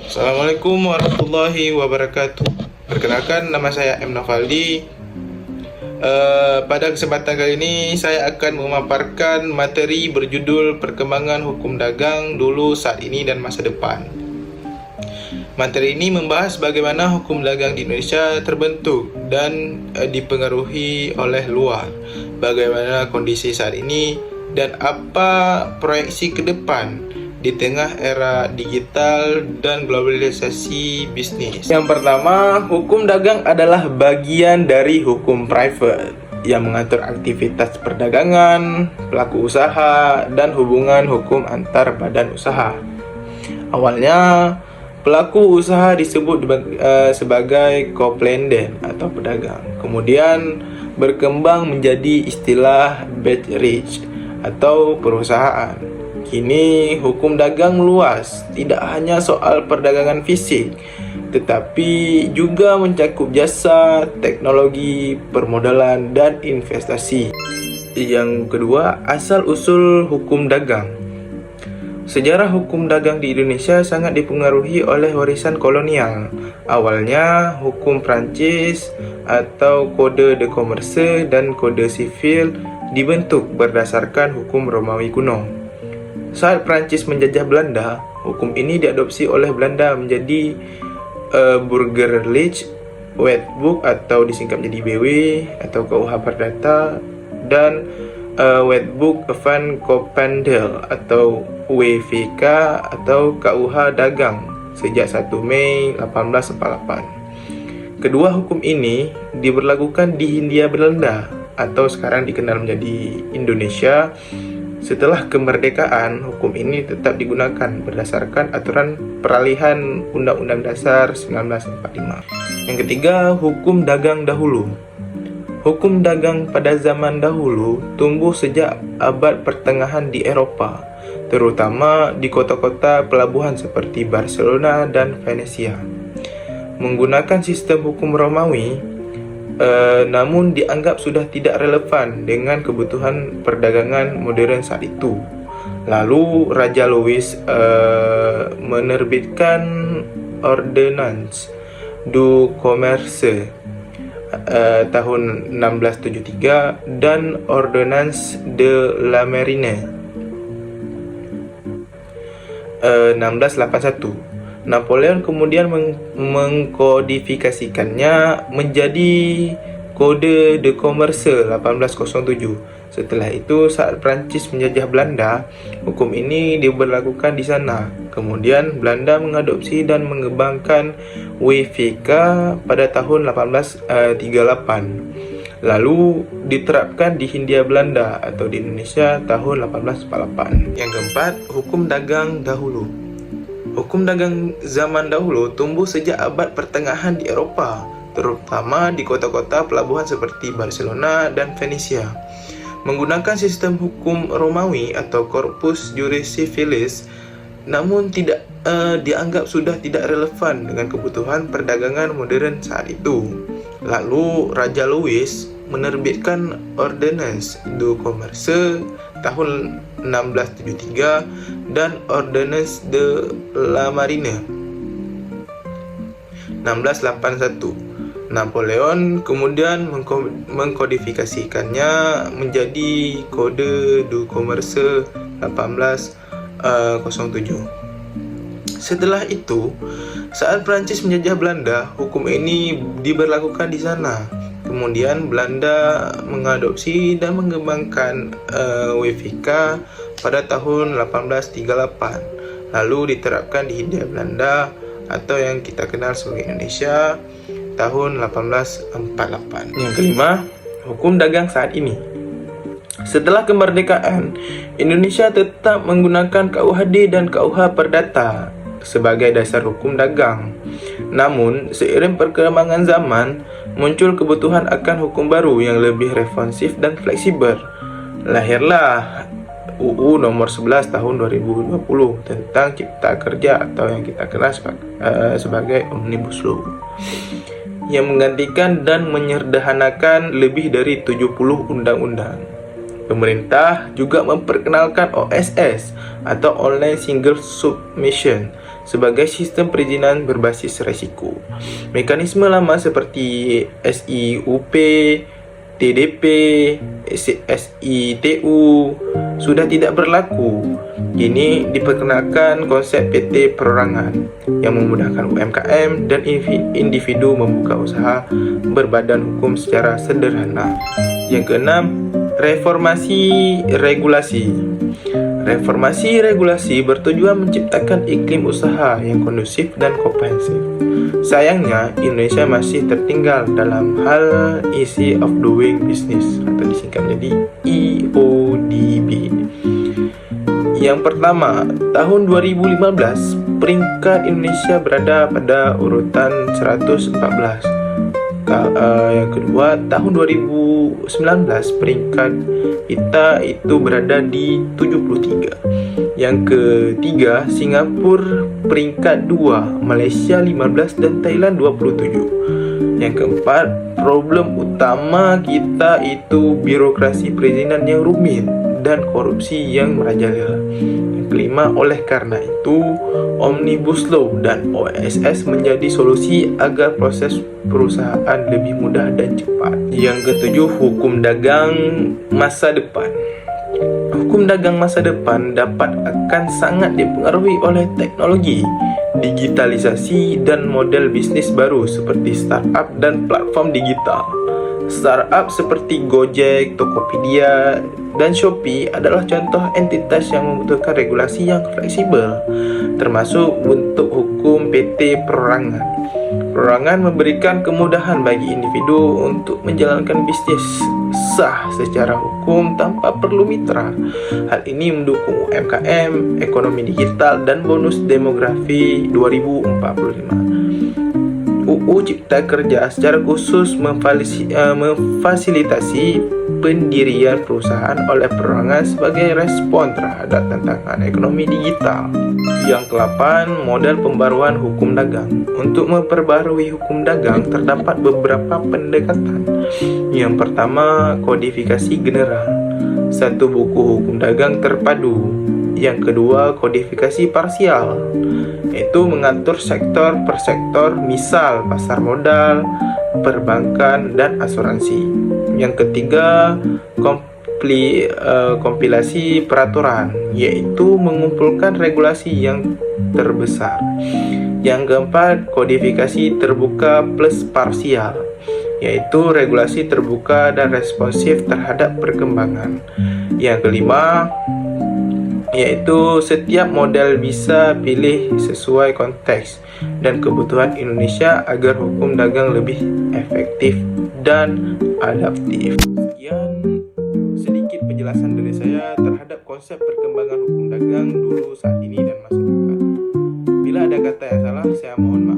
Assalamualaikum warahmatullahi wabarakatuh. Perkenalkan, nama saya M. Nafaldi. Pada kesempatan kali ini saya akan memaparkan materi berjudul Perkembangan Hukum Dagang dulu, saat ini, dan masa depan. Materi ini membahas bagaimana hukum dagang di Indonesia terbentuk dan dipengaruhi oleh luar, bagaimana kondisi saat ini, dan apa proyeksi ke depan di tengah era digital dan globalisasi bisnis. Yang pertama, hukum dagang adalah bagian dari hukum private yang mengatur aktivitas perdagangan, pelaku usaha, dan hubungan hukum antar badan usaha. Awalnya, pelaku usaha disebut sebagai co-plainant atau pedagang. Kemudian berkembang menjadi istilah Betricht atau perusahaan. Kini hukum dagang meluas, tidak hanya soal perdagangan fisik, tetapi juga mencakup jasa, teknologi, permodalan, dan investasi. Yang kedua, asal-usul hukum dagang. Sejarah hukum dagang di Indonesia sangat dipengaruhi oleh warisan kolonial. Awalnya, hukum Prancis atau Kode de Commerce dan Kode Sivil dibentuk berdasarkan hukum Romawi kuno. Saat Prancis menjajah Belanda, hukum ini diadopsi oleh Belanda menjadi Burgerlijk Wetboek atau disingkat menjadi BW atau KUH Perdata, dan Wetboek van Koophandel atau WVK atau KUH Dagang sejak 1 Mei 1848. Kedua hukum ini diberlakukan di Hindia Belanda atau sekarang dikenal menjadi Indonesia. Setelah kemerdekaan, hukum ini tetap digunakan berdasarkan aturan peralihan Undang-Undang Dasar 1945. Yang ketiga, hukum dagang dahulu. Hukum dagang pada zaman dahulu tumbuh sejak abad pertengahan di Eropa, terutama di kota-kota pelabuhan seperti Barcelona dan Venesia. Menggunakan sistem hukum Romawi, namun dianggap sudah tidak relevan dengan kebutuhan perdagangan modern saat itu. Lalu Raja Louis menerbitkan Ordonnance du Commerce tahun 1673 dan Ordonnance de la Marine 1681. Napoleon kemudian mengkodifikasikannya menjadi Kode de Commerce 1807. Setelah itu, saat Prancis menjajah Belanda, hukum ini diberlakukan di sana. Kemudian Belanda mengadopsi dan mengembangkan WVK pada tahun 1838. Lalu diterapkan di Hindia Belanda atau di Indonesia tahun 1848. Yang keempat, hukum dagang dahulu. Hukum dagang zaman dahulu tumbuh sejak abad pertengahan di Eropa, terutama di kota-kota pelabuhan seperti Barcelona dan Venesia. Menggunakan sistem hukum Romawi atau Corpus Juris Civilis, namun tidak dianggap sudah tidak relevan dengan kebutuhan perdagangan modern saat itu. Lalu Raja Louis menerbitkan Ordonnance du Commerce tahun 1673 dan Ordonnance de la Marine 1681. Napoleon kemudian mengkodifikasikannya menjadi Kode du Commerce 1807. Setelah itu, saat Prancis menjajah Belanda, hukum ini diberlakukan di sana. Kemudian Belanda mengadopsi dan mengembangkan WVK pada tahun 1838. Lalu diterapkan di Hindia Belanda atau yang kita kenal sebagai Indonesia tahun 1848. Yang kelima, hukum dagang saat ini. Setelah kemerdekaan, Indonesia tetap menggunakan KUHD dan KUH Perdata sebagai dasar hukum dagang. Namun, seiring perkembangan zaman, muncul kebutuhan akan hukum baru yang lebih responsif dan fleksibel. Lahirlah UU nomor 11 tahun 2020 tentang Cipta Kerja atau yang kita kenal sebagai Omnibus Law, yang menggantikan dan menyederhanakan lebih dari 70 undang-undang. Pemerintah juga memperkenalkan OSS atau Online Single Submission sebagai sistem perizinan berbasis resiko. Mekanisme lama seperti SIUP, TDP, SITU sudah tidak berlaku. Kini diperkenalkan konsep PT perorangan yang memudahkan UMKM dan individu membuka usaha berbadan hukum secara sederhana. Yang keenam, reformasi regulasi. Reformasi regulasi bertujuan menciptakan iklim usaha yang kondusif dan komprehensif. Sayangnya, Indonesia masih tertinggal dalam hal ease of doing business atau disingkat menjadi EODB. Yang pertama, tahun 2015, peringkat Indonesia berada pada urutan 114. Yang kedua, tahun 2019 peringkat kita itu berada di 73. Yang ketiga, Singapura peringkat 2, Malaysia 15 dan Thailand 27. Yang keempat, problem utama kita itu birokrasi perizinan yang rumit dan korupsi yang merajalela. Yang kelima, oleh karena itu Omnibus Law dan OSS menjadi solusi agar proses perusahaan lebih mudah dan cepat. Yang ketujuh, hukum dagang masa depan. Hukum dagang masa depan dapat akan sangat dipengaruhi oleh teknologi, digitalisasi dan model bisnis baru seperti startup dan platform digital. Startup seperti Gojek, Tokopedia, dan Shopee adalah contoh entitas yang membutuhkan regulasi yang fleksibel, termasuk bentuk hukum PT perorangan. Perorangan memberikan kemudahan bagi individu untuk menjalankan bisnis sah secara hukum tanpa perlu mitra. Hal ini mendukung UMKM, ekonomi digital, dan bonus demografi 2045. UU Cipta Kerja secara khusus memfasilitasi pendirian perusahaan oleh perorangan sebagai respon terhadap tantangan ekonomi digital. Yang ke-8, model pembaruan hukum dagang. Untuk memperbarui hukum dagang terdapat beberapa pendekatan. Yang pertama, kodifikasi general. Satu buku hukum dagang terpadu. Yang kedua, kodifikasi parsial, yaitu mengatur sektor per sektor, misal pasar modal, perbankan, dan asuransi. Yang ketiga, kompilasi peraturan, yaitu mengumpulkan regulasi yang terbesar. Yang keempat, kodifikasi terbuka plus parsial, yaitu regulasi terbuka dan responsif terhadap perkembangan. Yang kelima, yaitu setiap model bisa pilih sesuai konteks dan kebutuhan Indonesia agar hukum dagang lebih efektif dan adaptif. Sekian sedikit penjelasan dari saya terhadap konsep perkembangan hukum dagang dulu, saat ini, dan masa depan. Bila ada kata yang salah, saya mohon maaf.